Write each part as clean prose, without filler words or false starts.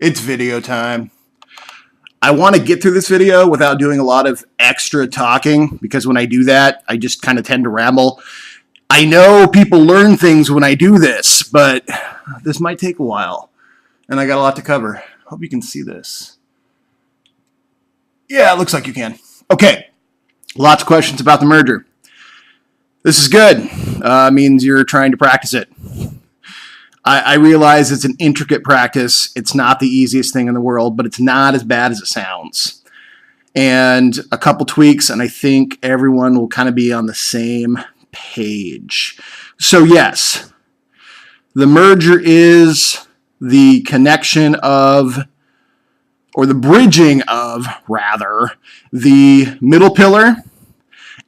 It's video time. I want to get through this video without doing a lot of extra talking, because when I do that, I just kind of tend to ramble. I know people learn things when I do this, but this might take a while, and I got a lot to cover. Hope you can see this. Yeah, it looks like you can. Okay, lots of questions about the merger. This is good. Means you're trying to practice it. I realize it's an intricate practice. It's not the easiest thing in the world, but it's not as bad as it sounds. And a couple tweaks, and I think everyone will kind of be on the same page. So yes, the merger is the connection of, or the bridging of, rather, the middle pillar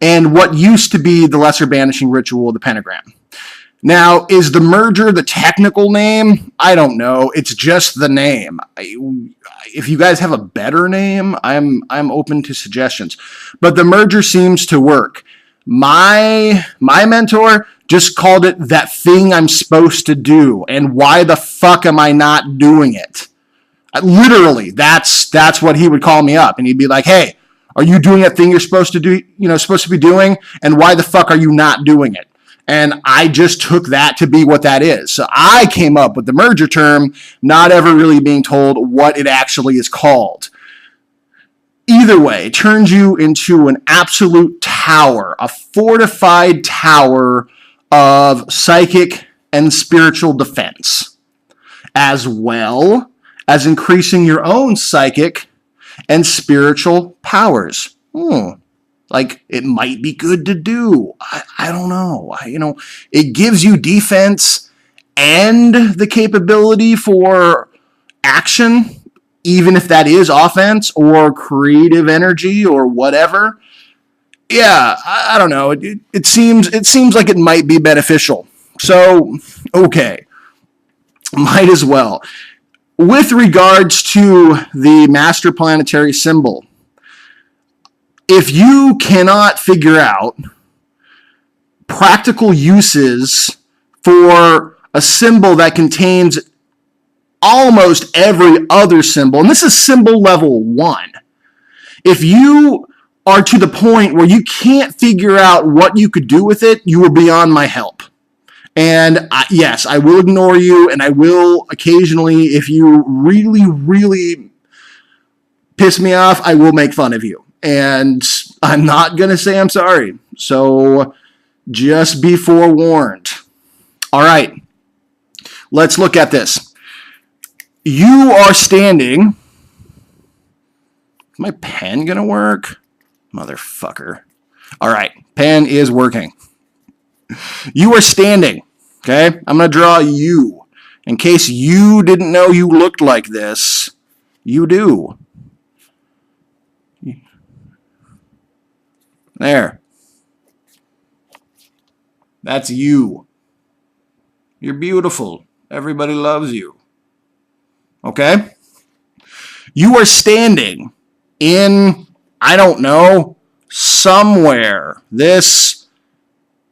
and what used to be the lesser banishing ritual of the pentagram. Now, is the merger the technical name? I don't know. It's just the name. If you guys have a better name, I'm open to suggestions. But the merger seems to work. My mentor just called it that thing I'm supposed to do. And why the fuck am I not doing it? Literally, that's what he would call me up. And he'd be like, hey, are you doing that thing you're supposed to do, supposed to be doing? And why the fuck are you not doing it? And I just took that to be what that is. So I came up with the merger term, not ever really being told what it actually is called. Either way, it turns you into an absolute tower, a fortified tower of psychic and spiritual defense, as well as increasing your own psychic and spiritual powers. Like, it might be good to do. I don't know. It gives you defense and the capability for action, even if that is offense or creative energy or whatever. Yeah, I don't know. It seems like it might be beneficial. So, okay. Might as well. With regards to the master planetary symbol, if you cannot figure out practical uses for a symbol that contains almost every other symbol, and this is symbol level 1, if you are to the point where you can't figure out what you could do with it, you are beyond my help. And yes, I will ignore you, and I will occasionally, if you really, really piss me off, I will make fun of you. And I'm not going to say I'm sorry. So just be forewarned. All right. Let's look at this. You are standing. Is my pen going to work? Motherfucker. All right. Pen is working. You are standing. Okay? I'm going to draw you. In case you didn't know you looked like this, you do. There. That's you. You're beautiful. Everybody loves you. Okay? You are standing in, I don't know, somewhere. This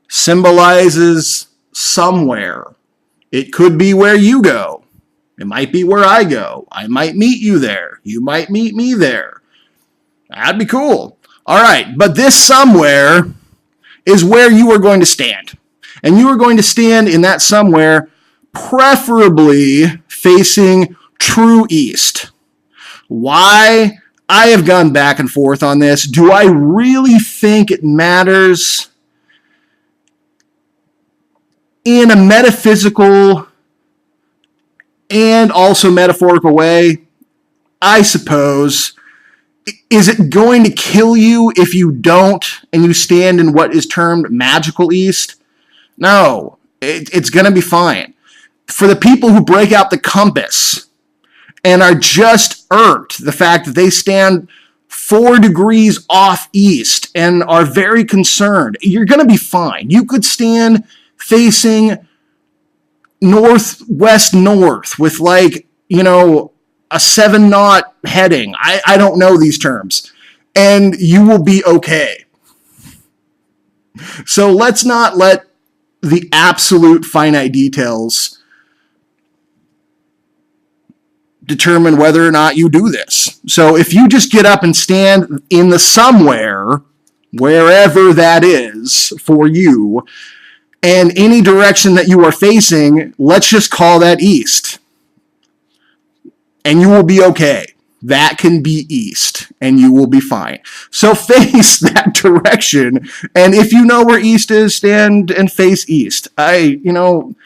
symbolizes somewhere. It could be where you go. It might be where I go. I might meet you there. You might meet me there. That'd be cool. All right, but this somewhere is where you are going to stand. And you are going to stand in that somewhere, preferably facing true east. Why? I have gone back and forth on this. Do I really think it matters? In a metaphysical and also metaphorical way, I suppose. Is it going to kill you if you don't and you stand in what is termed magical east? No, it's going to be fine. For the people who break out the compass and are just irked the fact that they stand 4 degrees off east and are very concerned, you're going to be fine. You could stand facing northwest north with a 7-knot heading. I don't know these terms. And you will be okay. So let's not let the absolute finite details determine whether or not you do this. So if you just get up and stand in the somewhere, wherever that is for you, and any direction that you are facing, let's just call that east. And you will be okay. That can be east, and you will be fine. So face that direction, and if you know where east is, stand and face east. Done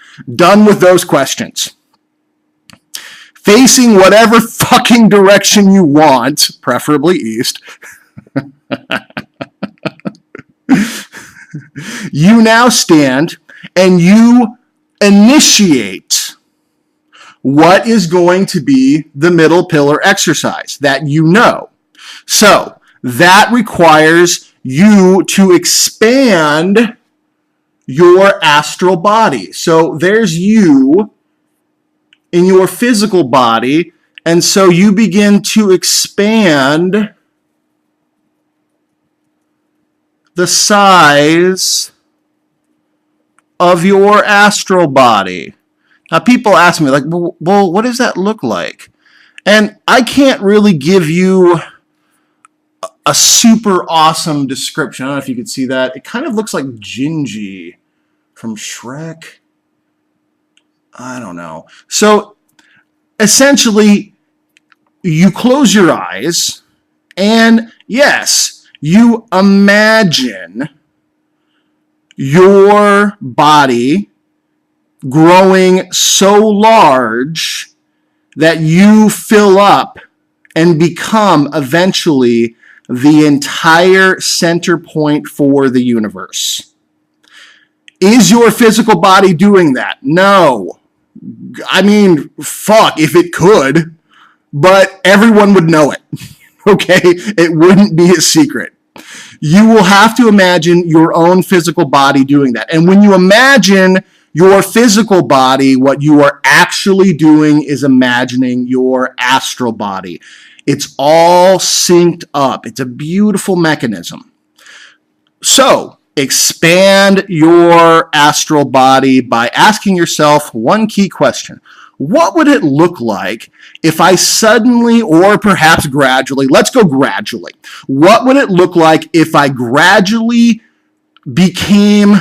with those questions. Facing whatever fucking direction you want, preferably east. You now stand and you initiate what is going to be the middle pillar exercise that you know. So that requires you to expand your astral body. So there's you in your physical body, and so you begin to expand the size of your astral body. Now, people ask me, like, well, what does that look like? And I can't really give you a super awesome description. I don't know if you can see that. It kind of looks like Gingy from Shrek. I don't know. So, essentially, you close your eyes, and yes, you imagine your body growing so large that you fill up and become eventually the entire center point for the universe. Is your physical body doing that? No. I mean, fuck, if it could, but everyone would know it. Okay? It wouldn't be a secret. You will have to imagine your own physical body doing that. And when you imagine your physical body, what you are actually doing is imagining your astral body. It's all synced up. It's a beautiful mechanism. So, expand your astral body by asking yourself one key question. What would it look like if I suddenly, or perhaps gradually, let's go gradually. What would it look like if I gradually became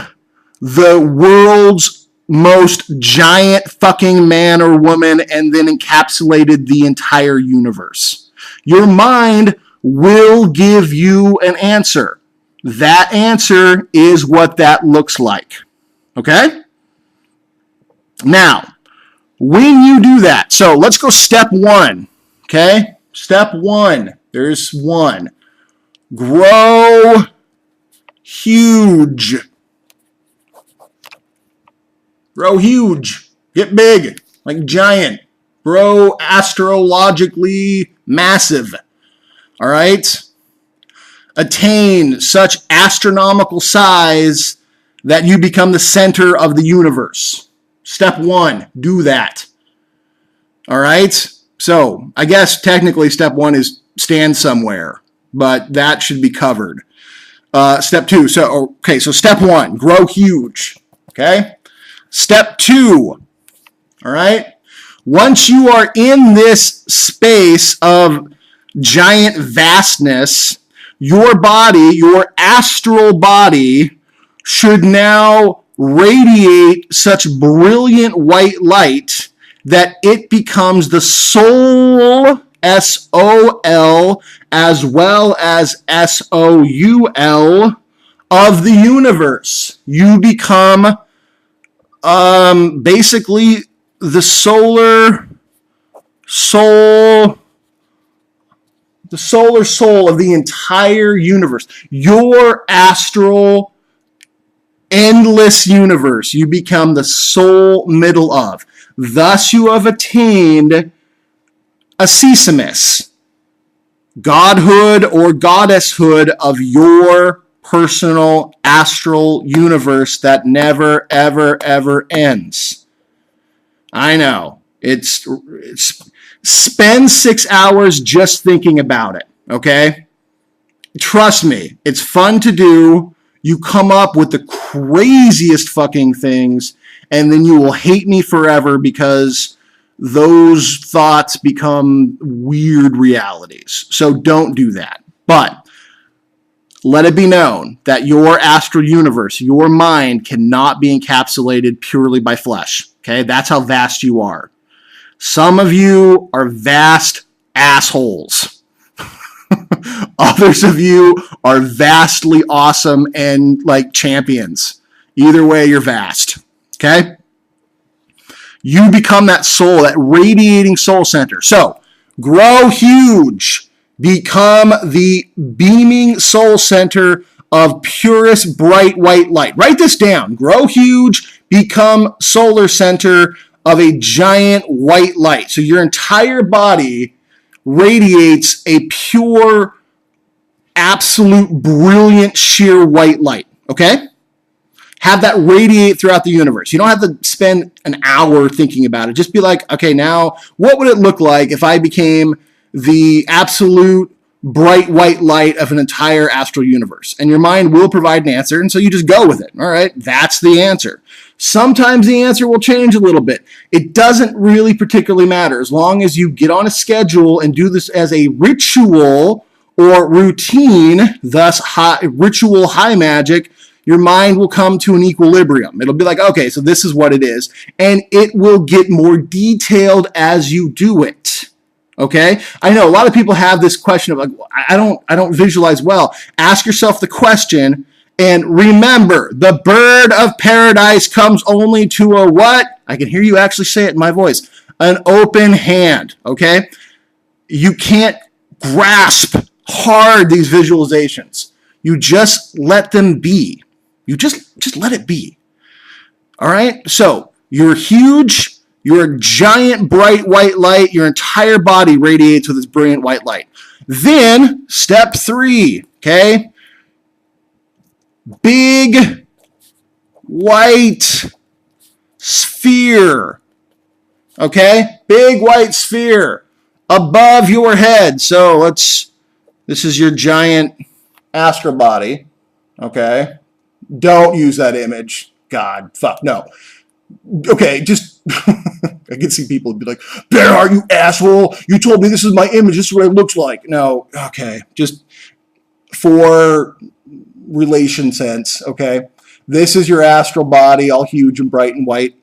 the world's most giant fucking man or woman and then encapsulated the entire universe? Your mind will give you an answer. That answer is what that looks like. Okay? Now, when you do that, so let's go step one. Okay? Step one. There's one. Grow huge. Grow huge. Get big. Like giant. Grow astrologically massive. All right? Attain such astronomical size that you become the center of the universe. Step one, do that. All right? So, I guess technically step one is stand somewhere, but that should be covered. Step two, so step one, grow huge. Okay? Step two, all right? Once you are in this space of giant vastness, your body, your astral body, should now radiate such brilliant white light that it becomes the soul, S-O-L, as well as S-O-U-L, of the universe. You become basically the solar soul of the entire universe. Your astral endless universe. You become the soul middle of. Thus you have attained a sesamus, godhood or goddesshood of your personal astral universe that never, ever, ever ends. I know. It's spend 6 hours just thinking about it, okay? Trust me, it's fun to do. You come up with the craziest fucking things, and then you will hate me forever because those thoughts become weird realities. So don't do that. But let it be known that your astral universe, your mind, cannot be encapsulated purely by flesh. Okay? That's how vast you are. Some of you are vast assholes. Others of you are vastly awesome and like champions. Either way, you're vast. Okay? You become that soul, that radiating soul center. So, grow huge. Become the beaming soul center of purest bright white light. Write this down. Grow huge. Become solar center of a giant white light. So your entire body radiates a pure, absolute, brilliant, sheer white light. Okay? Have that radiate throughout the universe. You don't have to spend an hour thinking about it. Just be like, okay, now what would it look like if I became the absolute bright white light of an entire astral universe? And your mind will provide an answer, and so you just go with it. All right, that's the answer. Sometimes the answer will change a little bit. It doesn't really particularly matter as long as you get on a schedule and do this as a ritual or routine, thus ritual high magic. Your mind will come to an equilibrium. It'll be like, okay, so this is what it is. And it will get more detailed as you do it. Okay? I know a lot of people have this question of like, I don't visualize well. Ask yourself the question and remember, the bird of paradise comes only to a what? I can hear you actually say it in my voice. An open hand. Okay? You can't grasp hard these visualizations. You just let them be. You just let it be. All right? So you're huge. You're a giant bright white light. Your entire body radiates with this brilliant white light. Then, step 3, okay? Big white sphere. Okay? Big white sphere above your head. So this is your giant astral body. Okay? Don't use that image. God, fuck, no. Okay, just, I can see people be like, Bearheart, you asshole. You told me this is my image. This is what it looks like. No, okay, just for relation sense, okay? This is your astral body, all huge and bright and white.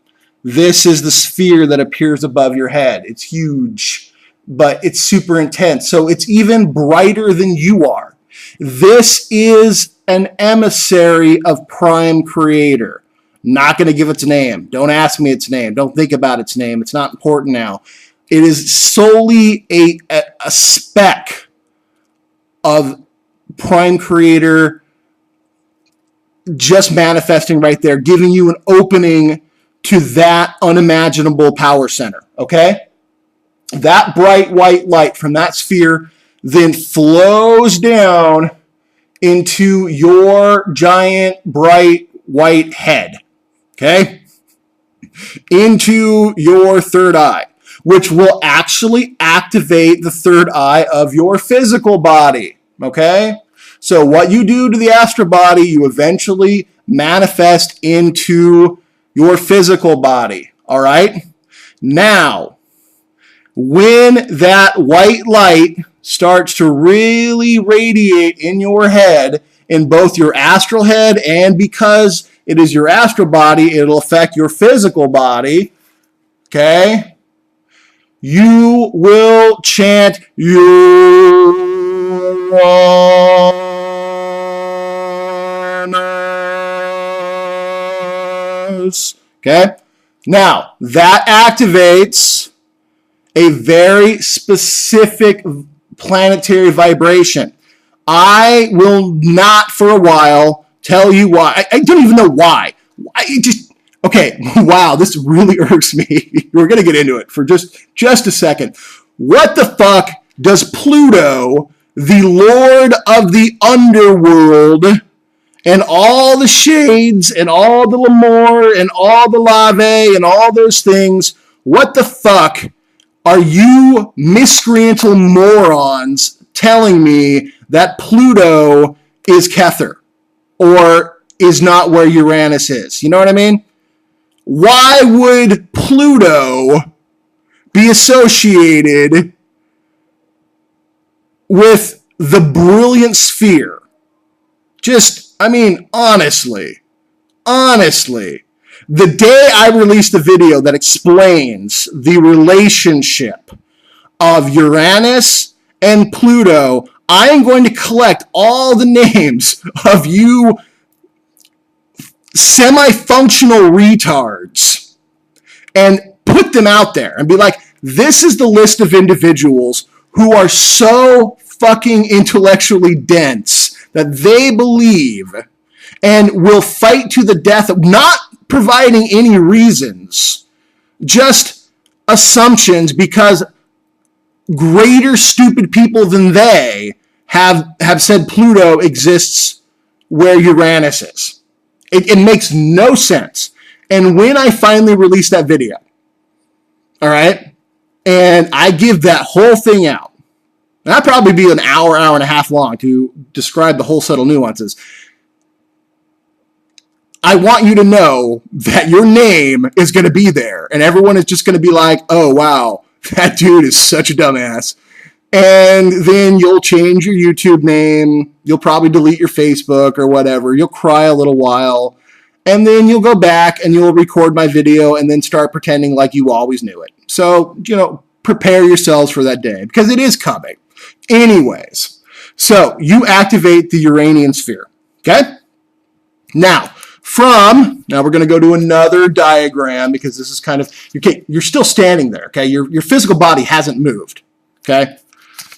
This is the sphere that appears above your head. It's huge, but it's super intense. So it's even brighter than you are. This is an emissary of Prime Creator. Not going to give its name. Don't ask me its name. Don't think about its name. It's not important now. It is solely a speck of Prime Creator just manifesting right there, giving you an opening to that unimaginable power center. Okay? That bright white light from that sphere then flows down into your giant bright white head, okay? Into your third eye, which will actually activate the third eye of your physical body, okay? So what you do to the astral body, you eventually manifest into your physical body, all right? Now, when that white light starts to really radiate in your head, in both your astral head, and because it is your astral body, it'll affect your physical body, okay? You will chant Uranus, okay? Now, that activates a very specific planetary vibration. I will not for a while tell you why. I don't even know why. Okay, wow, this really irks me. We're going to get into it for just a second. What the fuck does Pluto, the lord of the underworld, and all the shades, and all the Lemur, and all the Lave, and all those things, what the fuck are you miscreantal morons telling me that Pluto is Kether or is not where Uranus is? You know what I mean? Why would Pluto be associated with the brilliant sphere? Just, I mean, honestly, the day I released a video that explains the relationship of Uranus and Pluto, I am going to collect all the names of you semi-functional retards and put them out there and be like, this is the list of individuals who are so fucking intellectually dense that they believe and will fight to the death of not providing any reasons, just assumptions, because greater stupid people than they have said Pluto exists where Uranus is. It makes no sense. And when I finally release that video, all right, and I give that whole thing out, and that'd probably be an hour and a half long to describe the whole subtle nuances. I want you to know that your name is going to be there, and everyone is just going to be like, oh, wow, that dude is such a dumbass. And then you'll change your YouTube name. You'll probably delete your Facebook or whatever. You'll cry a little while. And then you'll go back and you'll record my video and then start pretending like you always knew it. So, prepare yoursells for that day because it is coming. Anyways, so you activate the Uranian sphere, okay? Now we're going to go to another diagram because this is kind of, okay, you're still standing there, okay? Your physical body hasn't moved, okay?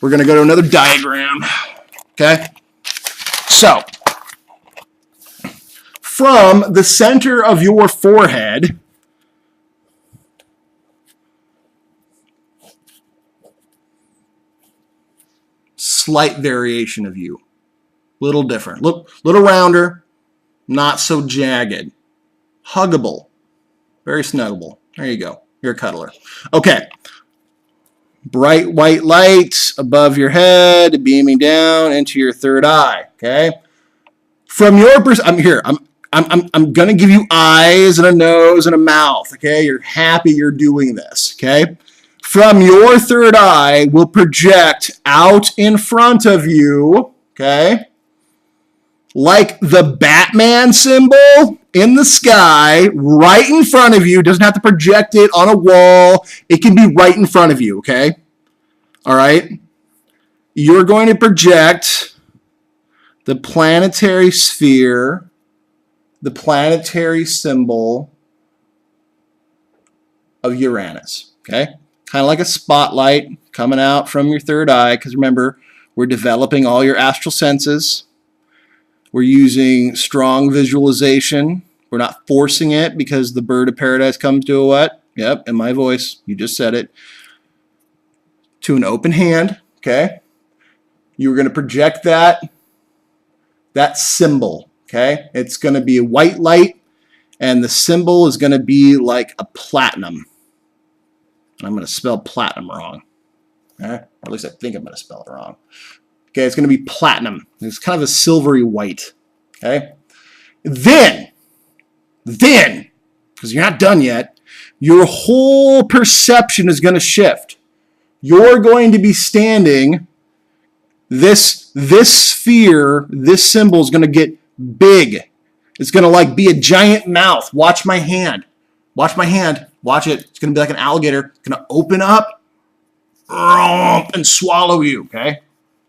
We're going to go to another diagram, okay? So, from the center of your forehead, slight variation of you. Little different. Little rounder, not so jagged. Huggable. Very snuggable. There you go. You're a cuddler. Okay. Bright white light above your head, beaming down into your third eye. Okay. From your perspective, I'm going to give you eyes and a nose and a mouth. Okay. You're happy you're doing this. Okay. From your third eye will project out in front of you. Okay. Like the Batman symbol in the sky, right in front of you. Doesn't have to project it on a wall. It can be right in front of you, okay? All right? You're going to project the planetary sphere, the planetary symbol of Uranus, okay? Kind of like a spotlight coming out from your third eye, because remember, we're developing all your astral senses. We're using strong visualization. We're not forcing it because the bird of paradise comes to a what? Yep, in my voice. You just said it. To an open hand, okay? You're going to project that symbol, okay? It's going to be a white light, and the symbol is going to be like a platinum. I'm going to spell platinum wrong. Okay? Or at least I think I'm going to spell it wrong. Okay, it's going to be platinum. It's kind of a silvery white. Okay? Then, because you're not done yet, your whole perception is going to shift. You're going to be standing, this sphere, this symbol is going to get big. It's going to like be a giant mouth. Watch my hand. Watch my hand. Watch it. It's going to be like an alligator. It's going to open up and swallow you. Okay?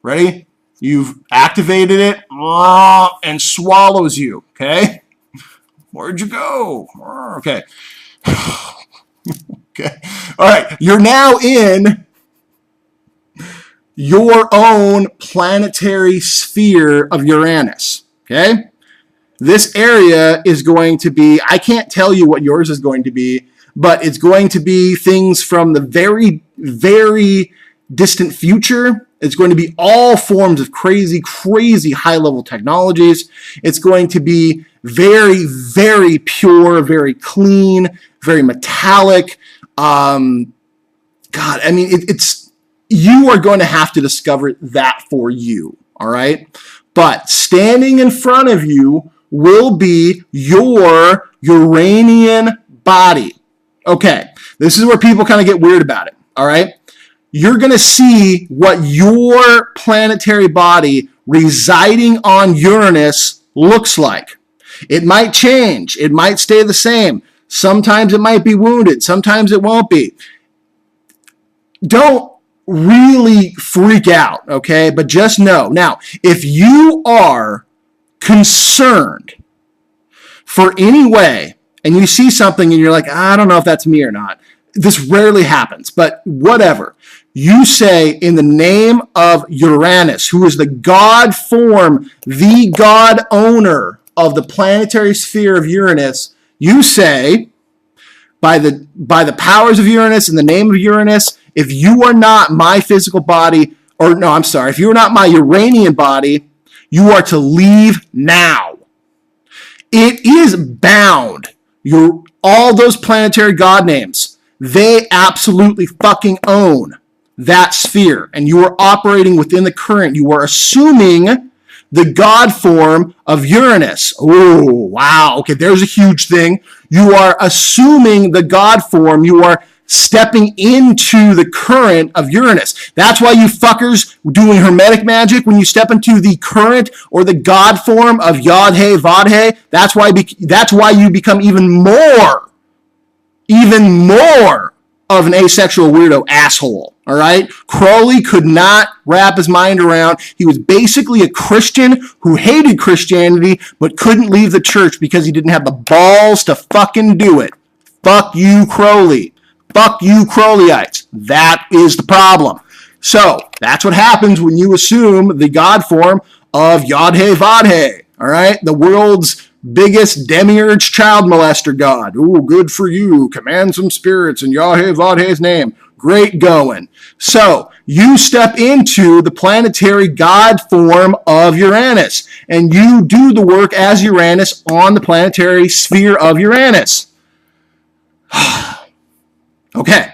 Ready? You've activated it and swallows you. Okay? Where'd you go? Okay. Okay. All right. You're now in your own planetary sphere of Uranus. Okay? This area is going to be, I can't tell you what yours is going to be, but it's going to be things from the very, very distant future. It's going to be all forms of crazy, crazy high-level technologies. It's going to be very, very pure, very clean, very metallic. God, I mean, it's you are going to have to discover that for you, all right? But standing in front of you will be your Uranian body. Okay, This is where people kind of get weird about it, all right? You're going to see what your planetary body residing on Uranus looks like. It might change. It might stay the same. Sometimes it might be wounded. Sometimes it won't be. Don't really freak out, okay? But just know. Now, if you are concerned for any way, and you see something and you're like, I don't know if that's me or not. This rarely happens, but whatever. You say, in the name of Uranus, who is the God form, the God owner of the planetary sphere of Uranus, you say, by the powers of Uranus, in the name of Uranus, if you are not my physical body, or no, I'm sorry, if you are not my Uranian body, you are to leave now. It is bound. All those planetary god names, they absolutely fucking own that sphere, and you are operating within the current. You are assuming the god form of Uranus. Oh, wow. Okay, there's a huge thing. You are assuming the god form. You are stepping into the current of Uranus. That's why you fuckers doing hermetic magic, when you step into the current or the god form of G.O.O.D.S, that's why you become even more of an asexual weirdo asshole. All right? Crowley could not wrap his mind around. He was basically a Christian who hated Christianity but couldn't leave the church because he didn't have the balls to fucking do it. Fuck you, Crowley. Fuck you, Crowleyites. That is the problem. So, that's what happens when you assume the god form of G.O.O.D.S. All right? The world's biggest demiurge child molester god. Ooh, good for you. Command some spirits in G.O.O.D.S' name. Great going. So, you step into the planetary god form of Uranus, and you do the work as Uranus on the planetary sphere of Uranus. Okay.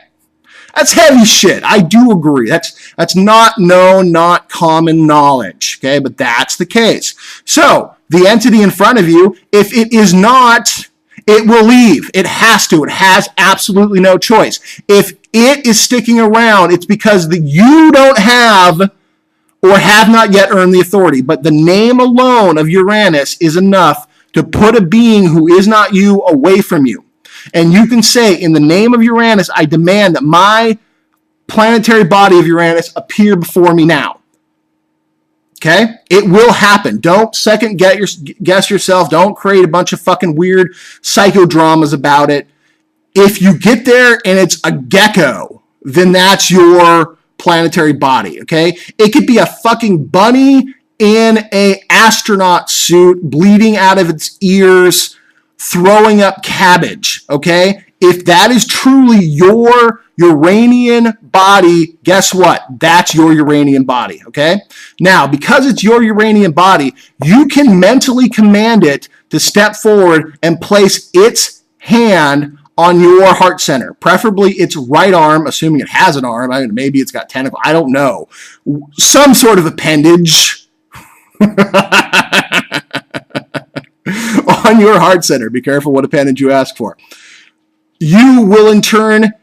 That's heavy shit. I do agree. That's not known, not common knowledge. Okay, but that's the case. So, the entity in front of you, if it is not, it will leave. It has to. It has absolutely no choice. If it is sticking around, it's because you don't have or have not yet earned the authority. But the name alone of Uranus is enough to put a being who is not you away from you. And you can say, in the name of Uranus, I demand that my planetary body of Uranus appear before me now. Okay? It will happen. Don't second guess yourself. Don't create a bunch of fucking weird psychodramas about it. If you get there and it's a gecko, then that's your planetary body, okay? It could be a fucking bunny in an astronaut suit, bleeding out of its ears, throwing up cabbage, okay? If that is truly your Uranian body, guess what? That's your Uranian body, okay? Now, because it's your Uranian body, you can mentally command it to step forward and place its hand on your heart center, preferably its right arm, assuming it has an arm. I mean, maybe it's got tentacles. I don't know. Some sort of appendage on your heart center. Be careful what appendage you ask for. You will in turn,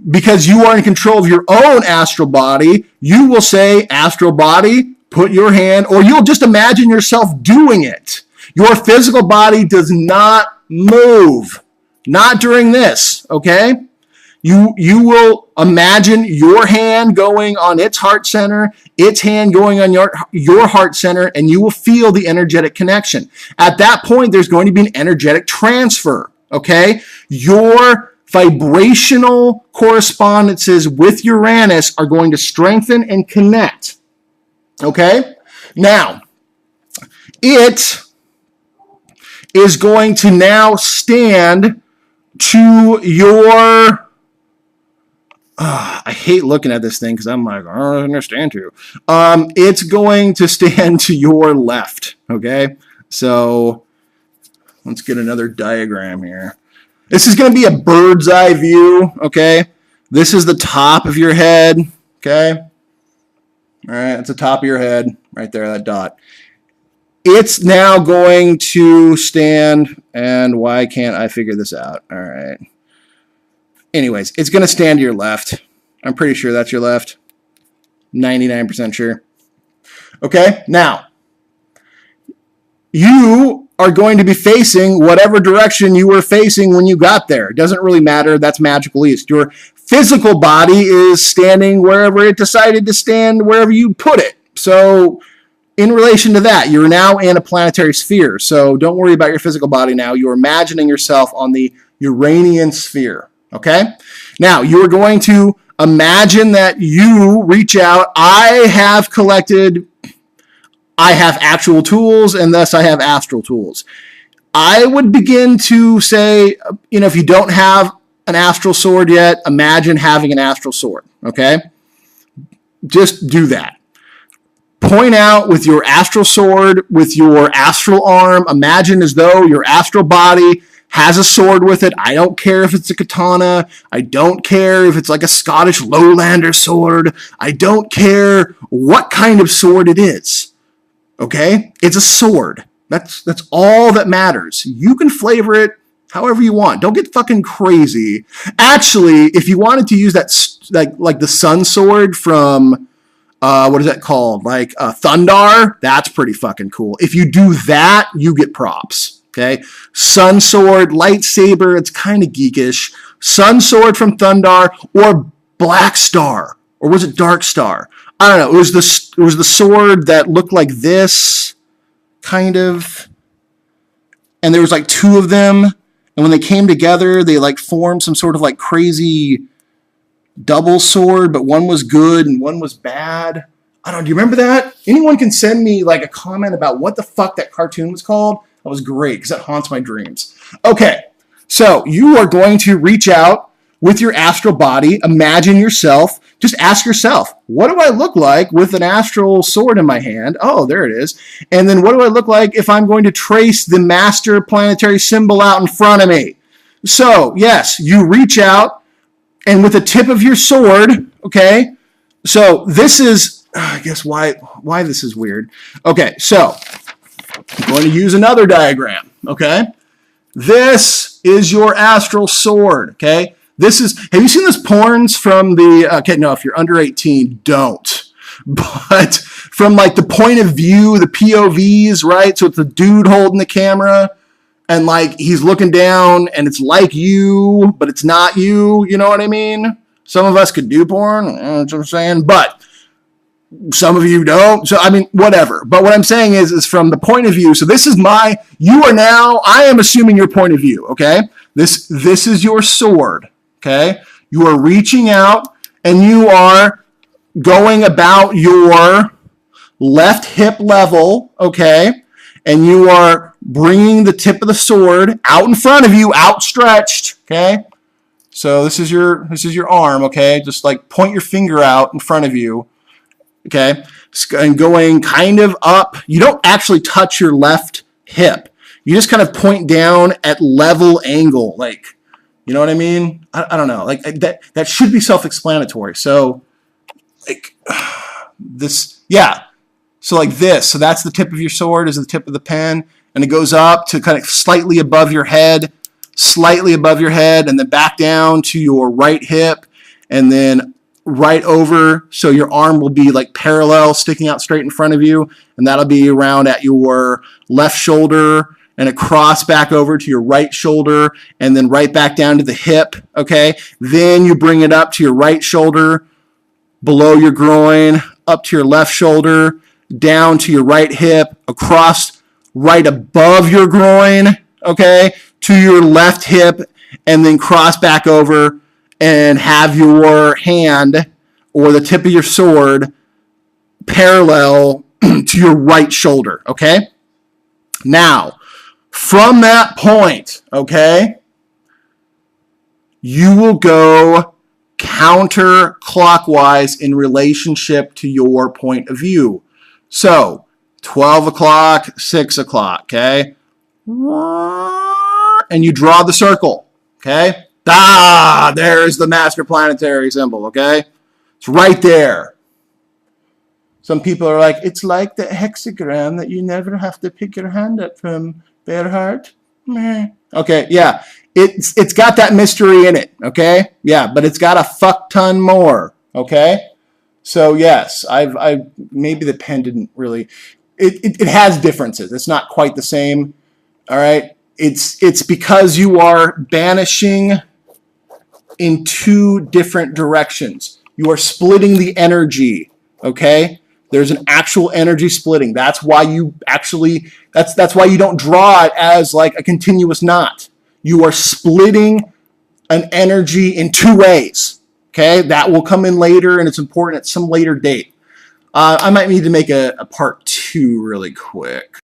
because you are in control of your own astral body, you will say, astral body, put your hand, or you'll just imagine yourself doing it. Your physical body does not move. Not during this, okay? You will imagine your hand going on its heart center, its hand going on your heart center, and you will feel the energetic connection. At that point, there's going to be an energetic transfer, okay? Your vibrational correspondences with Uranus are going to strengthen and connect, okay? Now, it is going to now stand to your, I hate looking at this thing because I'm like, I don't understand you. It's going to stand to your left, okay? So let's get another diagram here. This is going to be a bird's eye view, okay? This is the top of your head, okay? All right, that's the top of your head right there, that dot. It's now going to stand, and why can't I figure this out? All right. anyways, it's going to stand to your left. I'm pretty sure that's your left. 99% sure. Okay, now, you are going to be facing whatever direction you were facing when you got there. It doesn't really matter. That's Magical East. Your physical body is standing wherever it decided to stand, wherever you put it. So in relation to that, you're now in a planetary sphere. So don't worry about your physical body now. You're imagining yourself on the Uranian sphere. Okay? Now, you are going to imagine that you reach out. I have actual tools, and thus I have astral tools. I would begin to say, if you don't have an astral sword yet, imagine having an astral sword, okay? Just do that. Point out with your astral sword, with your astral arm, imagine as though your astral body has a sword with it. I don't care if it's a katana. I don't care if it's like a Scottish lowlander sword. I don't care what kind of sword it is. Okay? It's a sword. That's all that matters. You can flavor it however you want. Don't get fucking crazy. Actually, if you wanted to use that, like the sun sword from, what is that called? Like Thundar, that's pretty fucking cool. If you do that, you get props. Okay? Sun sword, lightsaber, it's kind of geekish. Sun sword from Thundar or Black Star. Or was it Dark Star? I don't know. It was the sword that looked like this, kind of. And there was like two of them. And when they came together, they like formed some sort of like crazy double sword. But one was good and one was bad. I don't know. Do you remember that? Anyone can send me like a comment about what the fuck that cartoon was called? That was great because that haunts my dreams. Okay. So you are going to reach out with your astral body. Imagine yourself. Just ask yourself, what do I look like with an astral sword in my hand? Oh, there it is. And then what do I look like if I'm going to trace the master planetary symbol out in front of me? So, yes, you reach out, and with the tip of your sword, okay? So this is, I guess why this is weird. Okay, so I'm going to use another diagram, okay? This is your astral sword, okay? Have you seen those porns from okay, no, if you're under 18, don't. But from like the point of view, the POVs, right? So it's the dude holding the camera and like he's looking down and it's like you, but it's not you. You know what I mean? Some of us could do porn, that's what I'm saying, but some of you don't. So, I mean, whatever. But what I'm saying is from the point of view. So this is I am assuming your point of view, okay? This is your sword. Okay, you are reaching out and you are going about your left hip level, okay, and you are bringing the tip of the sword out in front of you, outstretched, okay. So this is your arm, okay. Just like point your finger out in front of you, okay, and going kind of up. You don't actually touch your left hip. You just kind of point down at level angle, like. You know what I mean? I don't know. Like that should be self-explanatory. So, like this, yeah. So like this. So that's the tip of your sword is the tip of the pen, and it goes up to kind of slightly above your head, and then back down to your right hip, and then right over. So your arm will be like parallel, sticking out straight in front of you, and that'll be around at your left shoulder. And across back over to your right shoulder, and then right back down to the hip, okay? Then you bring it up to your right shoulder, below your groin, up to your left shoulder, down to your right hip, across right above your groin, okay, to your left hip, and then cross back over and have your hand or the tip of your sword parallel to your right shoulder, okay? Now, from that point, okay, you will go counterclockwise in relationship to your point of view. So, 12 o'clock, 6 o'clock, okay? And you draw the circle, okay? There's the master planetary symbol, okay? It's right there. Some people are like, it's like the hexagram that you never have to pick your hand up from, Bearheart. Meh. Okay, yeah. It's got that mystery in it, okay? Yeah, but it's got a fuck ton more, okay? So yes, I've maybe the pen didn't really. It has differences. It's not quite the same. All right. It's because you are banishing in two different directions. You are splitting the energy. Okay. There's an actual energy splitting. That's why you actually. That's why you don't draw it as like a continuous knot. You are splitting an energy in two ways. Okay, that will come in later, and it's important at some later date. I might need to make a part 2 really quick.